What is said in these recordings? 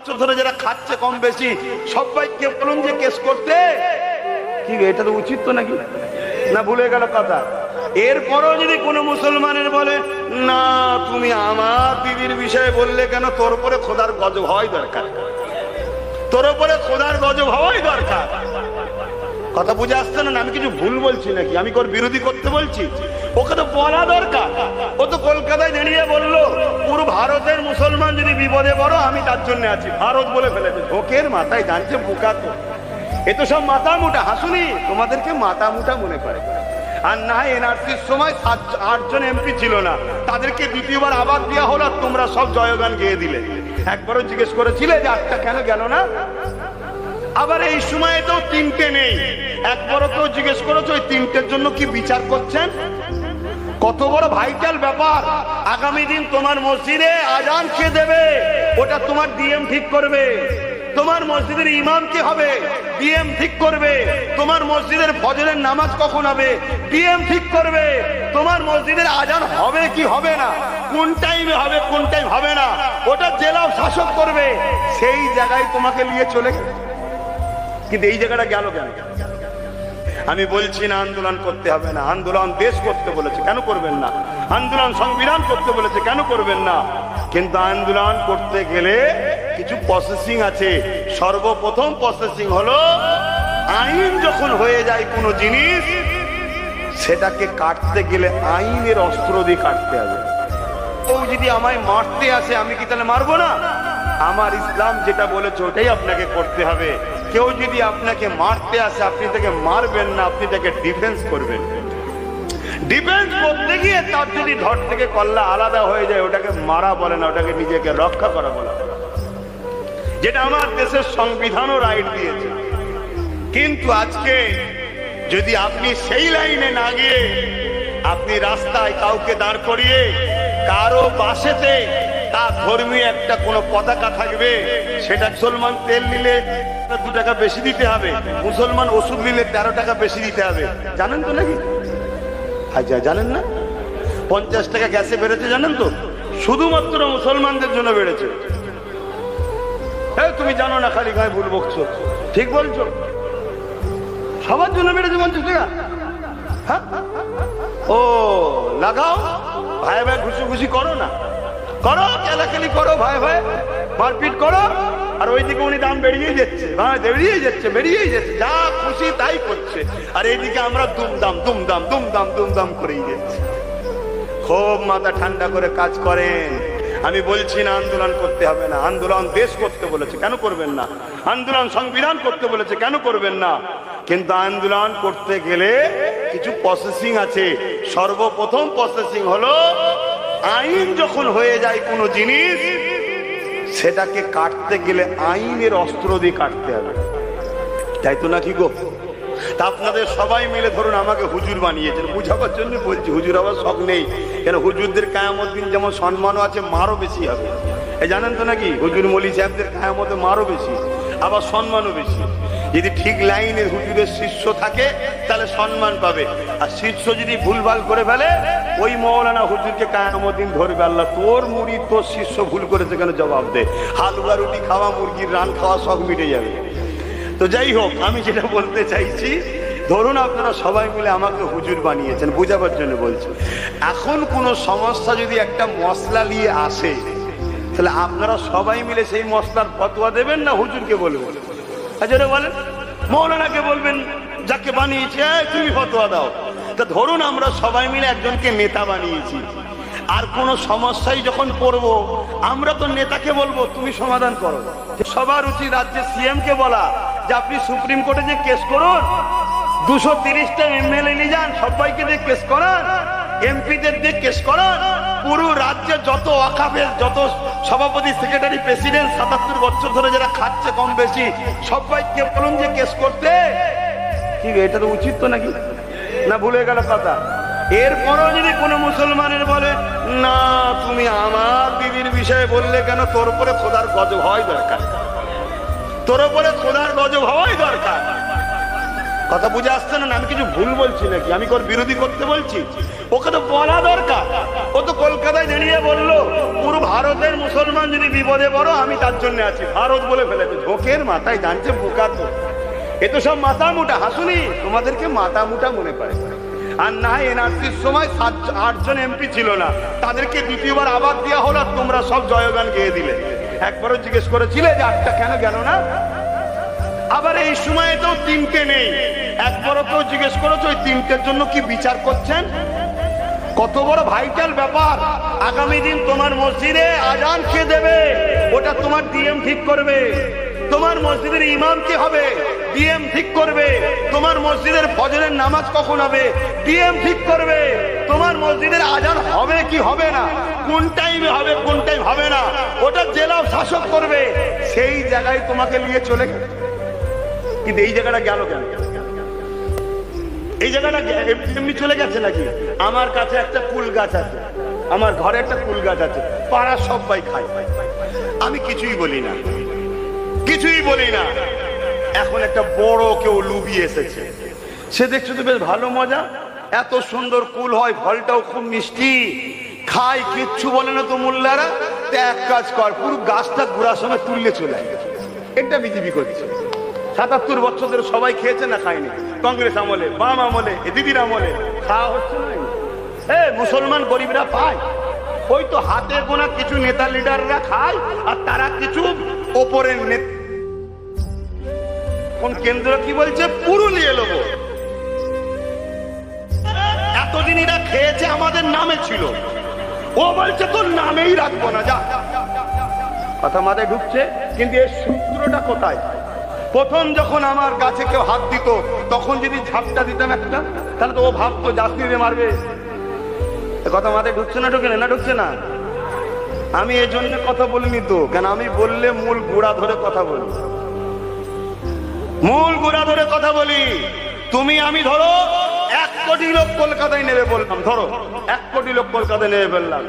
বছর ধরে যারা খাচ্ছে কম বেশি সবাইকে বলুন যে কেস করতে। কি এটা তো উচিত তো নাকি? না ভুলে গেল কথা? এরপরও যদি কোনো মুসলমানের বলে না তুমি আমার বিবির বিষয়ে বললে কেন, তোর উপরে খোদার গজব হওয়াই দরকার, তোর উপরে খোদার গজব হওয়াই দরকার। কথা বুঝে আসছে না? আমি কিছু ভুল বলছি নাকি? আমি ওর বিরোধী করতে বলছি? ওকে তো বলা দরকার। ও তো কলকাতায় দাঁড়িয়ে বললো পুরো ভারতের মুসলমান যদি বিপদে পড়ো আমি তার জন্য আছি। ভারত বলে ফেলেছে, ঢোকের মাথায় জানছে বোকা তো। এ তো সব মাথা মুটা। হাসুনি তোমাদেরকে মাথা মুটা মনে করে। আর না এনআরসির সময় 8 জন এমপি ছিল না, তাদেরকে দ্বিতীয়বার আবার দেওয়া হলো, তোমরা সব জয়গান গেয়ে দিলে। একবারও জিজ্ঞেস করেছিলে যে 8টা কেন গেল না? আবার এই সময়ে তো 3টে নেই, একবারও তো জিজ্ঞেস করেছো ওই 3টের জন্য কি বিচার করছেন? কত বড় ভাইটাল ব্যাপার। আগামী দিন তোমার মসজিদে আজান কে দেবে ওটা তোমার ডিএম ঠিক করবে। তোমার মসজিদের ইমাম কে হবে ডিএম ঠিক করবে। তোমার মসজিদের ফজরের নামাজ কখন হবে ডিএম ঠিক করবে। তোমার মসজিদের আজান হবে কি হবে না, কোন টাইমে হবে কোন টাইম হবে না, ওটা জেলা শাসক করবে। সেই জায়গায় তোমাকে নিয়ে চলে গেল, কিন্তু এই জায়গাটা গেল কেন? আমি বলছি না আন্দোলন করতে হবে না, আন্দোলন দেশ করতে বলেছে কেন করবেন না? আন্দোলন সংবিধান করতে বলেছে কেন করবেন না? কিন্তু আন্দোলন করতে গেলে কিছু প্রসেসিং আছে। সর্বপ্রথম প্রসেসিং হলো আইন যখন হয়ে যায় কোনো জিনিস সেটাকে কাটতে গেলে আইনের অস্ত্র দিয়ে কাটতে হবে। ও যদি আমায় মারতে আসে আমি কি তাহলে মারবো না? আমার ইসলাম যেটা বলেছে ওটাই আপনাকে করতে হবে। কেউ যদি আপনাকে মারতে আসে আপনি তাকে মারবেন না, আপনি তাকে ডিফেন্স করবেন। ডিফেন্স করতে গিয়ে তার যদি ধর থেকে কল্লা আলাদা হয়ে যায় ওটাকে মারা বলে না, ওটাকে নিজেকে রক্ষা করা বলে, যেটা আমার দেশের সংবিধানও রাইট দিয়েছে। কিন্তু আজকে যদি আপনি সেই লাইনে না গিয়ে আপনি রাস্তায় কাউকে দাঁড় করিয়ে কারো বাসেতে তার ধর্মীয় একটা কোনো পতাকা থাকবে, সেটা মুসলমান তেল নিলে 2 টাকা বেশি দিতে হবে, মুসলমান ওষুধ নিলে 13 টাকা বেশি দিতে হবে। জানেন তো নাকি? আচ্ছা জানেন না? 50 টাকা গ্যাসে বেড়েছে জানেন তো? শুধুমাত্র মুসলমানদের জন্য বেড়েছে। তুমি জানো না, খালি গায়ে ভুল বকছো। ঠিক বলছো, সবার জন্য বেড়েছে 50 টাকা। হ্যাঁ ও লাগাও, ভাই ভাই ঘুষি করো না, করো খেলাখেলি করো, ভাই ভাই মারপিট করো। আর ওইদিকে উনি দাম বেরিয়েই যাচ্ছে, বেরিয়েই যাচ্ছে, যা খুশি তাই করছে। আর এইদিকে আমরা দুমদাম দুমদাম দুমদাম দুমদাম করেই যাচ্ছি। খুব মাথা ঠান্ডা করে কাজ করেন। আমি বলছি না আন্দোলন করতে হবে না, আন্দোলন দেশ করতে বলেছে কেন করবেন না? আন্দোলন সংবিধান করতে বলেছে কেন করবেন না? কিন্তু আন্দোলন করতে গেলে কিছু প্রসেসিং আছে। সর্বপ্রথম প্রসেসিং হলো আইন যখন হয়ে যায় কোনো জিনিস সেটাকে কাটতে গেলে আইনের অস্ত্র দিয়ে কাটতে হবে, তাই তো নাকি গো? তা আপনাদের সবাই মিলে ধরুন আমাকে হুজুর বানিয়েছেন, বুঝাবার জন্য বলছি। হুজুর আবার শখ নেই, কেন হুজুরদের কায়ামত দিন যেমন সম্মানও আছে মারও বেশি হবে। এই জানেন তো নাকি? হুজুর মলি সাহেবদের কায়ামতে মারও বেশি, আবার সম্মানও বেশি। যদি ঠিক লাইনের হুজুরের শিষ্য থাকে তাহলে সম্মান পাবে, আর শিষ্য যদি ভুলভাল করে ফেলে ওই মৌলানা হুজুরকে কায়ামত দিন ধরবে আল্লাহ, তোর মুড়ি তোর শিষ্য ভুল করেছে কেন জবাব দে। হালুয়া রুটি খাওয়া, মুরগির রান খাওয়া সব মিটে যাবে। তো যাই হোক, আমি যেটা বলতে চাইছি, ধরুন আপনারা সবাই মিলে আমাকে হুজুর বানিয়েছেন, বুঝাবার জন্য বলছি। এখন কোনো সমস্যা যদি একটা মশলা নিয়ে আসে তাহলে আপনারা সবাই মিলে সেই মশলার ফতোয়া দেবেন না হুজুরকে বলবেন? আচ্ছা বলেন, মৌলানাকে বলবেন যাকে বানিয়েছে তুমি ফতোয়া দাও। তা ধরুন আমরা সবাই মিলে একজনকে নেতা বানিয়েছি, আর কোন সমস্যায় যখন পড়বো আমরা তো নেতাকে বলবো তুমি সমাধান করো। সবার উচিত রাজ্যের সিএম কে বলা যে আপনি সুপ্রিম কোর্টে যে কেস করুন, 230টা এমএলএ নিয়ে যান, সবাইকে দিয়ে কেস করান, এমপিদের দিয়ে কেস করান, পুরো রাজ্যে যত ওয়াকাফের যত সভাপতি সেক্রেটারি প্রেসিডেন্ট 77 বছর ধরে যারা খাচ্ছে কম বেশি সবাইকে বলুন যে কেস করতে। কি এটা তো উচিত তো নাকি? না ভুলে গেল কথা? এরপরও যদি কোনো মুসলমানের বলে না তুমি আমার বিবির বিষয়ে বললে কেন, তোর উপরে খোদার গজব হওয়াই দরকার, তোর উপরে খোদার গজব হওয়াই দরকার। কথা বুঝে আসছে না? আমি কিছু ভুল বলছি নাকি? আমি ওর বিরোধী করতে বলছি? ওকে তো বলা দরকার। ও তো কলকাতায় দাঁড়িয়ে বললো পুরো ভারতের মুসলমান যদি বিপদে পড়ো আমি তার জন্য আছি। ভারত বলে ফেলেছে, ঝোঁকের মাথায় জানছে বোকা তো। এ তো সব মাথা মুটা। হাসুনি, তোমাদেরকে মাথা মুটা মনে করে। আর না, এনআরসির সময় 7-8 জন এমপি ছিল না, তাদেরকে দ্বিতীয়বার আবার দেওয়া হলো, তোমরা সব জয়গান গেয়ে দিলে। একবারও জিজ্ঞেস করেছিলে যে 8টা কেন গেল না? আবার এই সময়ে তো 3টে নেই, একবারও তো জিজ্ঞেস করেছো ওই 3টের জন্য কি বিচার করছেন? কত বড় ভাইটাল ব্যাপার। আগামী দিন তোমার মসজিদে আজান কে দেবে ওটা তোমার ডিএম ঠিক করবে। তোমার মসজিদের ইমাম কে হবে ডিএম ঠিক করবে। তোমার মসজিদের ফজরের নামাজ কখন হবে ডিএম ঠিক করবে। তোমার মসজিদের আজান হবে কি হবে না, কোন টাইমে হবে কোন টাইম হবে না, ওটা জেলা শাসক করবে। সেই জায়গায় তোমাকে নিয়ে চলে গেল। কিন্তু এই জায়গাটা গেল কেন? এই জায়গাটা এমনি চলে গেছে নাকি? আমার কাছে একটা কুল গাছ আছে, আমার ঘরে একটা কুল গাছ আছে, পাড়ার সবাই খায়, আমি কিছুই বলি না, কিছুই বলি না। এখন একটা বড় কেউ লুবি এসেছে, সে দেখছো তো বেশ ভালো মজা, এত সুন্দর কুল হয়, ফলটাও খুব মিষ্টি, খায়, কিচ্ছু বলে না তো মোল্লারা। তো এক কাজ কর, পুরো গাছটা ঘোরার সময় তুললে চলে আয়। এটা বিজেপি করছে। ৭৭ বছর ধরে সবাই খেয়েছে না খায়নি? কংগ্রেস আমলে, বাম আমলে, দিদির আমলে খাওয়া হচ্ছে না। মুসলমান গরিবরা পায়, ওই তো হাতে গোনা কিছু নেতা লিডাররা খায়, আর তারা কিছু ওপরের কোন কেন্দ্র কি বলছে পুরো নিয়ে নেবো। এতদিন এরা খেয়েছে আমাদের নামে ছিল, ও বলছে তোর নামেই রাখবো না, যা। কথা মাথায় ঢুকছে? কিন্তু এর সূত্রটা কোথায়? প্রথম যখন আমার গাছে কেউ হাত দিত, তখন যদি ঝাপটা দিতাম একটা, তাহলে তো ও ভাবতো জাতিরে মারবে। কথা মাথায় ঢুকছে না? ঢুকে না? ঢুকছে না? আমি এই জন্য কথা বলিনি তো, কেন আমি বললে মূল গোড়া ধরে কথা বলি, মূল গোড়া ধরে কথা বলি। তুমি আমি ধরো 1 কোটি লোক কলকাতায় নেবে বললাম, ধরো 1 কোটি লোক কলকাতায় নেবে বললাম,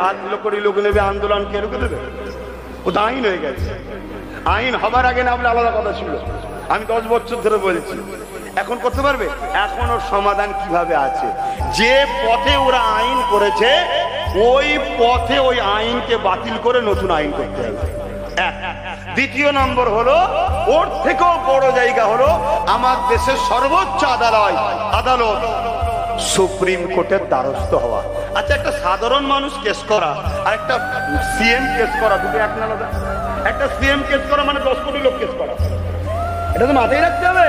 8 কোটি লোক নেবে, আন্দোলন কে রুখে দেবে? ও তো আইন হয়ে গেছে। আইন হবার আগে না বলে আলাদা কথা ছিল। আমি 10 বছর ধরে বলছি, এখন করতে পারবে? এখন ওর সমাধান কিভাবে আছে? যে পথে ওরা আইন করেছে ওই পথে ওই আইনকে বাতিল করে নতুন আইন করতে হবে। দ্বিতীয় নম্বর হলো, ওর থেকেও বড় জায়গা হলো আমার দেশের সর্বোচ্চ আদালত সুপ্রিম কোর্টের দ্বারস্থ হওয়া। আচ্ছা, একটা সাধারণ মানুষ কেস করা আর একটা সিএম কেস করা দুটো এক না আলাদা? একটা সিএম কেস করা মানে 10 কোটি লোক কেস করা, এটা তো মাথায় রাখতে হবে।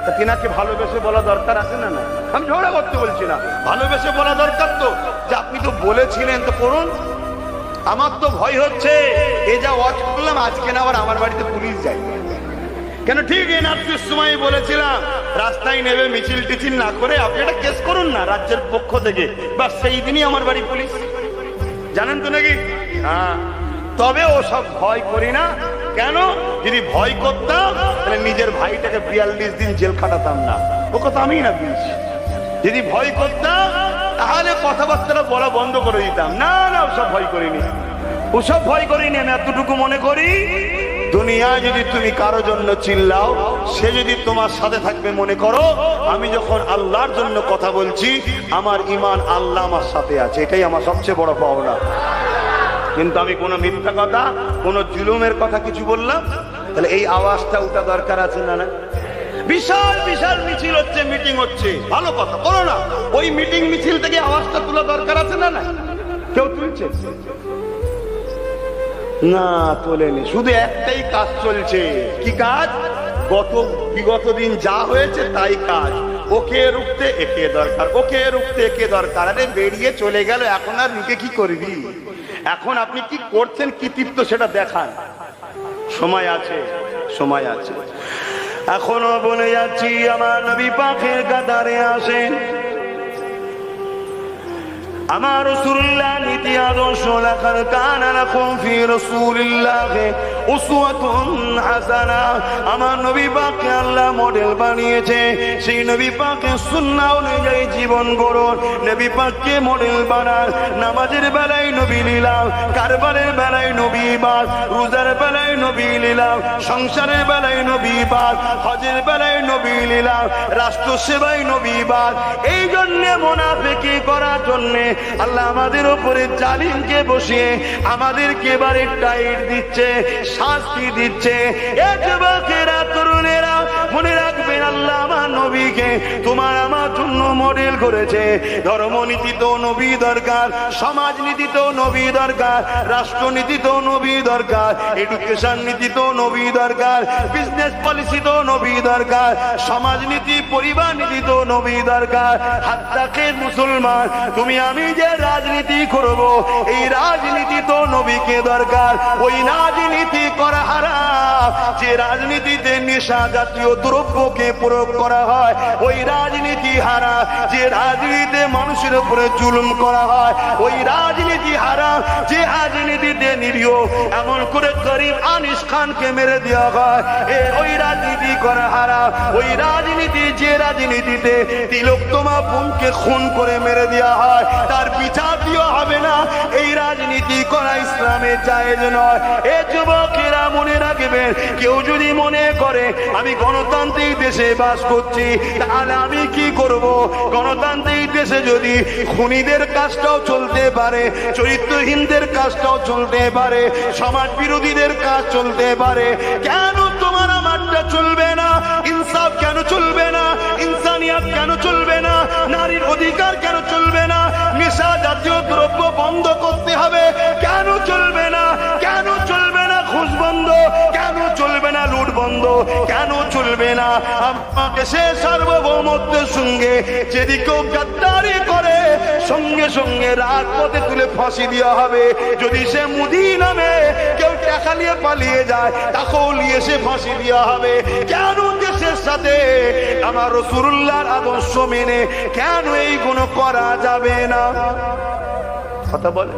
তা তিনাকে ভালোবেসে বলা দরকার আছে না? না, আমি ঝগড়া করতে বলছি না, ভালোবেসে বলা দরকার তো, যে আপনি তো বলেছিলেন তো করুন। আমার তো ভয় হচ্ছে এ যা ওয়াচ করলাম আজকে না আবার আমার বাড়িতে পুলিশ যায় কেন? ঠিক এনআরসির সময় বলেছিলাম রাস্তায় নেবে মিছিল টিছিল না করে আপনি একটা কেস করুন না রাজ্যের পক্ষ থেকে, বাস সেই দিনই আমার বাড়ি পুলিশ। জানেন তো নাকি? হ্যাঁ, তবে ও সব ভয় করি না। কেন? যদি ভয় করতাম তাহলে নিজের ভাইটাকে 42 দিন জেল খাটাতাম না, ও কথা আমি না বলছি। যদি ভয় করতাম তাহলে কথাবার্তা বলা বন্ধ করে দিতাম। না না, ওসব ভয় করিনি, ওসব ভয় করিনি। আমি এতটুকু মনে করি, দুনিয়ায় যদি তুমি কারো জন্য চিল্লাও, সে যদি তোমার সাথে থাকবে মনে করো, আমি যখন আল্লাহর জন্য কথা বলছি আমার ঈমান আল্লাহ আমার সাথে আছে, এটাই আমার সবচেয়ে বড় পাওনা। কিন্তু আমি কোনো মিথ্যা কথা, কোনো জুলুমের কথা কিছু বললাম, তাহলে এই আওয়াজটা ওটা দরকার আছে না? না, বিশাল বিশাল মিছিল হচ্ছে, মিটিং হচ্ছে, ভালো কথা, বলো না, ওই মিটিং মিছিল থেকে আওয়াজটা তোলা দরকার আছে না? না, কেউ তুলছে না, তোলেনি। শুধু একটাই কাজ চলছে, কি কাজ? বিগত দিন যা হয়েছে তাই কাজ, ওকে রুখতে একে দরকার, ওকে রুখতে একে দরকার। আরে বেরিয়ে চলে গেল, এখন আর রুখে কি করবি? এখন আপনি কি করছেন কৃতিত্ব সেটা দেখান। সময় আছে, সময় আছে। এখনো বলে যাচ্ছি, আমার নবী পাকের কাতারে আসেন। আমার রাসূলুল্লাহ নীতি আদর্শ লাকাদ কানা লাকুম ফি রাসূলিল্লাহি উসওয়াতুন হাসানা। আমার নবী পাককে আল্লাহ মডেল বানিয়েছে, সেই নবী পাকের সুন্নাহ অনুযায়ী জীবন গড়ুন। নবী পাককে মডেল বানান। নামাজের বেলায় নবী লীলা, কারবারের বেলায় নবী বাদ, রোজার বেলায় নবী লীলা, সংসারের বেলায় নবী বাদ, হজের বেলায় নবী লীলা, রাষ্ট্র সেবায় নবী বাদ। এই জন্য মুনাফিকি করার জন্য আল্লাহ আমাদের উপরে জালিমকে বসিয়ে আমাদেরকে এবারে টাইট দিচ্ছে, শাস্তি দিচ্ছে। এ যুবকেরা, তরুণেরা, মনে রাখবেন আল্লাহ আমার নবীকে তোমার আমার জন্য মডেল করেছে। ধর্মনীতি তো নবী দরকার, সমাজনীতি তো নবী দরকার, রাষ্ট্রনীতি তো নবী দরকার, এডুকেশন নীতি তো নবী দরকার, বিজনেস পলিসি তো নবী দরকার, সমাজনীতি পরিবার নীতি তো নবী দরকার। হাত্তাকে মুসলমান, তুমি আমি যে রাজনীতি করব, এই রাজনীতি তো নবীকে দরকার। ওই রাজনীতি করা হারাম যে রাজনীতিতে নেশা জাতীয় দ্রব্যকে প্রয়োগ করা হয়, ওই রাজনীতি হারাম যে রাজনীতিতে মানুষের উপরে জুলুম করা হয়, ওই রাজনীতি হারাম যে রাজনীতিতে নিরীহ এমন করে গরিব আনিস খানকে মেরে দেওয়া হয়, ওই রাজনীতি করা হারাম। ওই রাজনীতি যে রাজনীতিতে তিলোত্তমা বোনকে খুন করে মেরে দেওয়া হয়, তার বিচার দেওয়া হবে না, এই রাজনীতি করা ইসলামে জায়েজ নয়। এ যুবকেরা মনে রাখবেন, কেউ যদি মনে করে আমি গণতান্ত্রিক দেশে বাস করছি, তাহলে আমি কি করব? গণতান্ত্রিক দেশে যদি খুনিদের কাজটাও চলতে পারে, চরিত্রহীনদের কাজটাও চলতে পারে, সমাজ বিরোধীদের কাজ চলতে পারে, কেন তোমার আমারটা চলবে না? ইনসাফ কেন চলবে না? ইনসানিয়াত কেন চলবে না? নারীর অধিকার কেন চলবে না? নেশা জাতীয় দ্রব্য বন্ধ করতে হবে, কেন চলবে না? কেন চলবে না ঘুষ বন্ধ? কেন চলবে না লুট বন্ধ? কেন চলবে না? আমাকে সে সার্বভৌমত্বের সঙ্গে যদি কেউ গাদ্দারি করে, সঙ্গে সঙ্গে রাজপথে তুলে ফাঁসি দেওয়া হবে। যদি সে মুদি নামে কেউ টাকা নিয়ে পালিয়ে যায়, তাকেও নিয়ে সে ফাঁসি দেওয়া হবে। কেন দেশের সাথে আমার রাসূলুল্লাহর আদর্শ মেনে কেন এইগুলো করা যাবে না? কথা বলে।